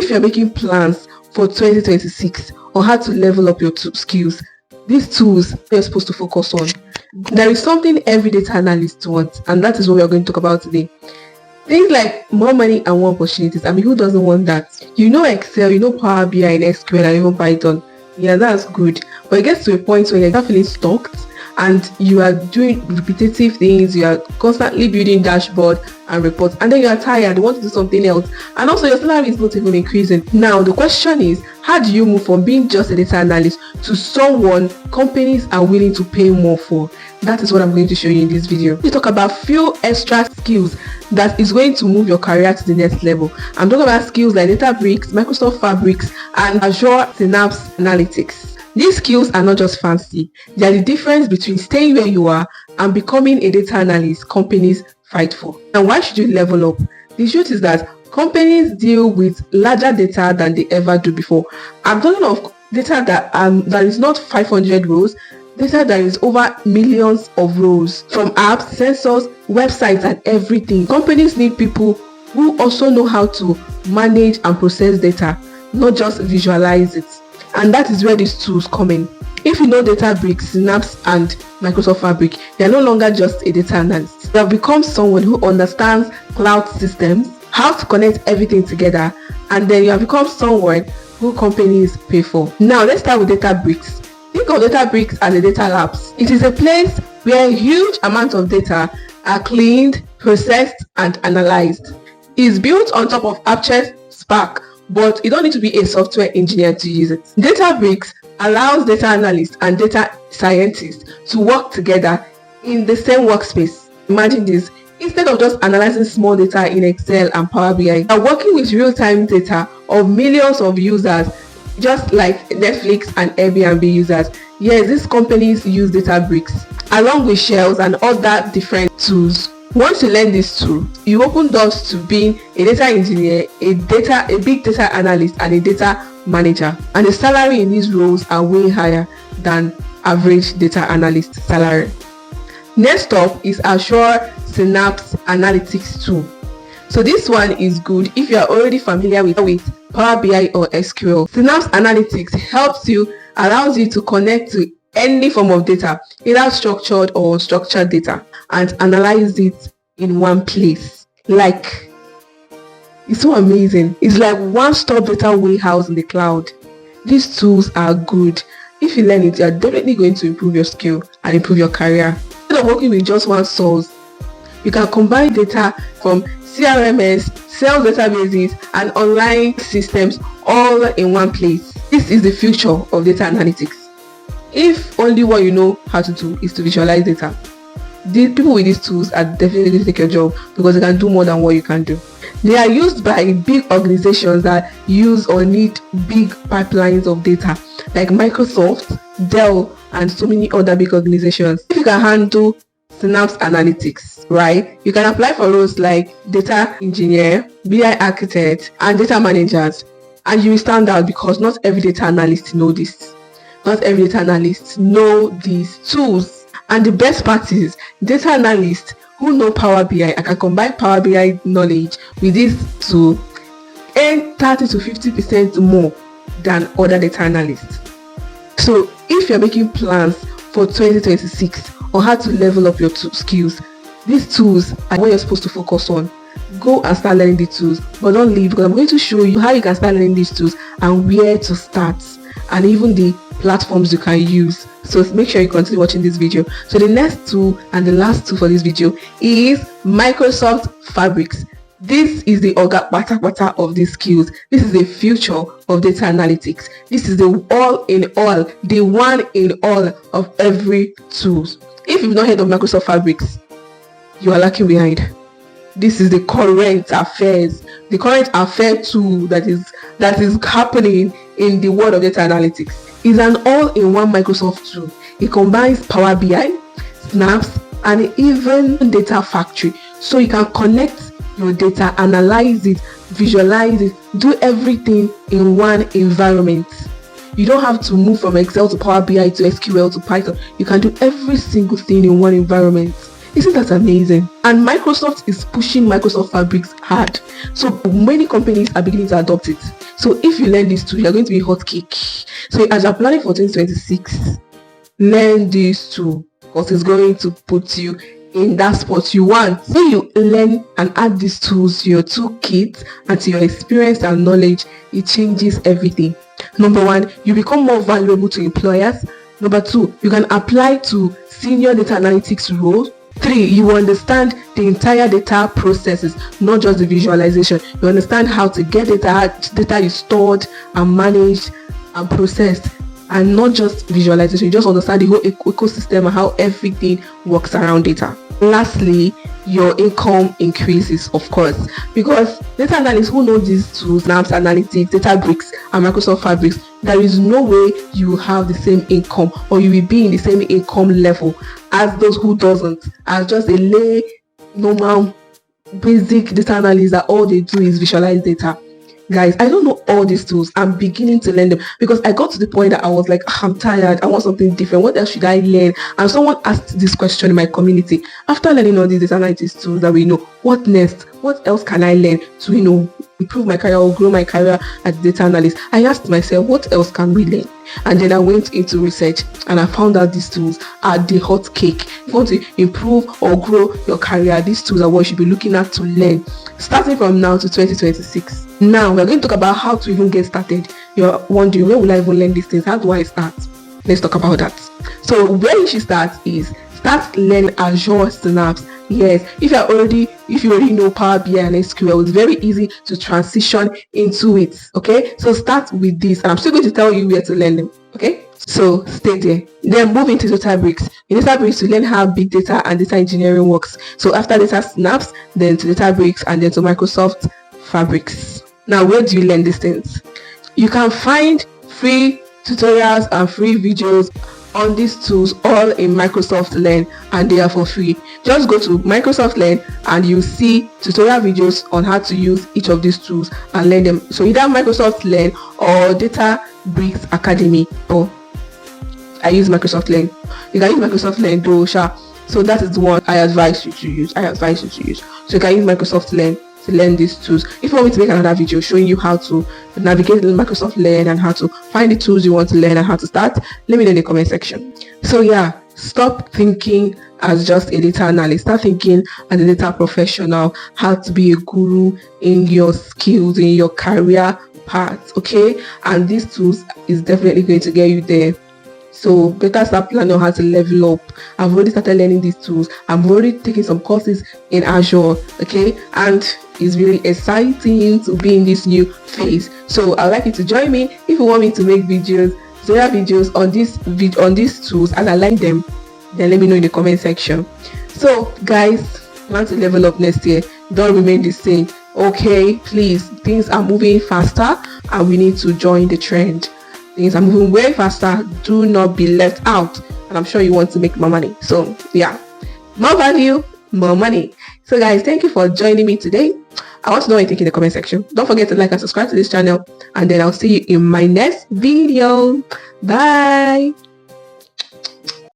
If you're making plans for 2026 on how to level up your skills, these tools you're supposed to focus on. There is something every data analyst wants, and that is what we are going to talk about today. Things like more money and more opportunities. I mean, who doesn't want that? You know Excel, you know Power BI and SQL and even Python. Yeah, that's good. But it gets to a point where you're feeling stuck and you are doing repetitive things, you are constantly building dashboard and reports, and then you are tired, you want to do something else, and also your salary is not even increasing. Now the question is, how do you move from being just a data analyst to someone companies are willing to pay more for? That is what I'm going to show you in this video. We talk about few extra skills that is going to move your career to the next level. I'm talking about skills like Databricks, Microsoft Fabrics, and Azure Synapse Analytics. These skills are not just fancy, they are the difference between staying where you are and becoming a data analyst companies fight for. And why should you level up? The truth is that companies deal with larger data than they ever do before. I'm talking of data that is not 500 rows, data that is over millions of rows, from apps, sensors, websites, and everything. Companies need people who also know how to manage and process data, not just visualize it. And that is where these tools come in. If you know Databricks, Synapse, and Microsoft Fabric, you are no longer just a data analyst. You have become someone who understands cloud systems, how to connect everything together, and then you have become someone who companies pay for. Now let's start with Databricks. Think of Databricks as a data labs. It is a place where huge amounts of data are cleaned, processed, and analyzed. It's built on top of Azure Spark, but you don't need to be a software engineer to use it. Databricks allows data analysts and data scientists to work together in the same workspace. Imagine this. Instead of just analyzing small data in Excel and Power BI, you are working with real-time data of millions of users, just like Netflix and Airbnb users. Yes, these companies use Databricks along with shells and other different tools. Once you learn this tool, you open doors to being a data engineer, a big data analyst, and a data manager. And the salary in these roles are way higher than average data analyst salary. Next up is Azure Synapse Analytics tool. So this one is good if you are already familiar with Power BI or SQL. Synapse Analytics allows you to connect to any form of data, either structured or unstructured data, and analyze it in one place. Like, it's so amazing. It's like one-stop data warehouse in the cloud. These tools are good. If you learn it, you are definitely going to improve your skill and improve your career. Instead of working with just one source, you can combine data from CRMs, sales databases, and online systems all in one place. This is the future of data analytics. If only what you know how to do is to visualize data, the people with these tools are definitely going to take your job because they can do more than what you can do. They are used by big organizations that use or need big pipelines of data, like Microsoft, Dell, and so many other big organizations. If you can handle Synapse Analytics, right, you can apply for roles like data engineer, BI architect, and data managers, and you will stand out because not every data analyst knows this. Not every data analyst know these tools. And the best part is data analysts who know Power BI and can combine Power BI knowledge with this to earn 30 to 50% more than other data analysts. So if you're making plans for 2026 on how to level up your skills, these tools are what you're supposed to focus on. Go and start learning the tools, but don't leave, because I'm going to show you how you can start learning these tools and where to start, and even the platforms you can use. So make sure you continue watching this video. So the next tool and the last tool for this video is Microsoft Fabrics. This is the pata of these skills. This is the future of data analytics. This is the all in all, the one in all of every tools. If you've not heard of Microsoft Fabrics, you are lagging behind. This is the current affair tool that is happening in the world of data analytics. It's an all-in-one Microsoft tool. It combines Power BI, Synapse, and even Data Factory, so you can connect your data, analyze it, visualize it, do everything in one environment. You don't have to move from Excel to Power BI to SQL to Python. You can do every single thing in one environment. Isn't that amazing? And Microsoft is pushing Microsoft Fabrics hard, so many companies are beginning to adopt it. So if you learn these two, you're going to be hot cake. So as you're planning for 2026, learn these two, because it's going to put you in that spot you want. When you learn and add these tools to your toolkit and to your experience and knowledge, it changes everything. Number one, you become more valuable to employers. Number two, you can apply to senior data analytics roles. 3, you understand the entire data processes, not just the visualization. You understand how to get data, how data is stored and managed and processed, and not just visualization. You just understand the whole ecosystem and how everything works around data. Lastly, your income increases, of course, because data analysts who know these tools, Synapse Analytics, Databricks, and Microsoft Fabrics, there is no way you have the same income, or you will be in the same income level as those who doesn't, as just a lay, normal, basic data analyst that all they do is visualize data. Guys, I don't know all these tools. I'm beginning to learn them, because I got to the point that I was like, I'm tired, I want something different. What else should I learn? And someone asked this question in my community. After learning all these data analytics tools that we know, what next? What else can I learn to, improve my career or grow my career as a data analyst? I asked myself, what else can we learn? And then I went into research and I found out these tools are the hot cake. If you want to improve or grow your career, these tools are what you should be looking at to learn, starting from now to 2026. Now we're going to talk about how to even get started. You're wondering, where will I even learn these things? How do I start? Let's talk about that. So where you should start is start learning Azure Synapse. Yes, if you already know Power BI and SQL, it's very easy to transition into it. Okay, so start with this, and I'm still going to tell you where to learn them. Okay, so stay there. Then move into Databricks. In Databricks, you learn how big data and data engineering works. So after Data Synapse, then to Databricks, and then to Microsoft Fabrics. Now, where do you learn these things? You can find free tutorials and free videos on these tools all in Microsoft Learn, and they are for free. Just go to Microsoft Learn and you see tutorial videos on how to use each of these tools and learn them. So either Microsoft Learn or Databricks Academy, or I use Microsoft Learn. You can use Microsoft Learn though, so that is the one I advise you to use. So you can use Microsoft Learn to learn these tools. If you want me to make another video showing you how to navigate in Microsoft Learn and how to find the tools you want to learn and how to start, let me know in the comment section. So yeah, stop thinking as just a data analyst. Start thinking as a data professional, how to be a guru in your skills, in your career path. Okay, and these tools is definitely going to get you there. So better start planning on how to level up. I've already started learning these tools. I'm already taking some courses in Azure. Okay, and it's really exciting to be in this new phase. So I'd like you to join me if you want me to make videos, on these tools and I like them. Then let me know in the comment section. So guys, want to level up next year? Don't remain the same. Okay, please. Things are moving faster, and we need to join the trend. Things are moving way faster. Do not be left out. And I'm sure you want to make more money. So yeah, more value, more money. So guys, thank you for joining me today. I want to know what you think in the comment section. Don't forget to like and subscribe to this channel, and then I'll see you in my next video. Bye.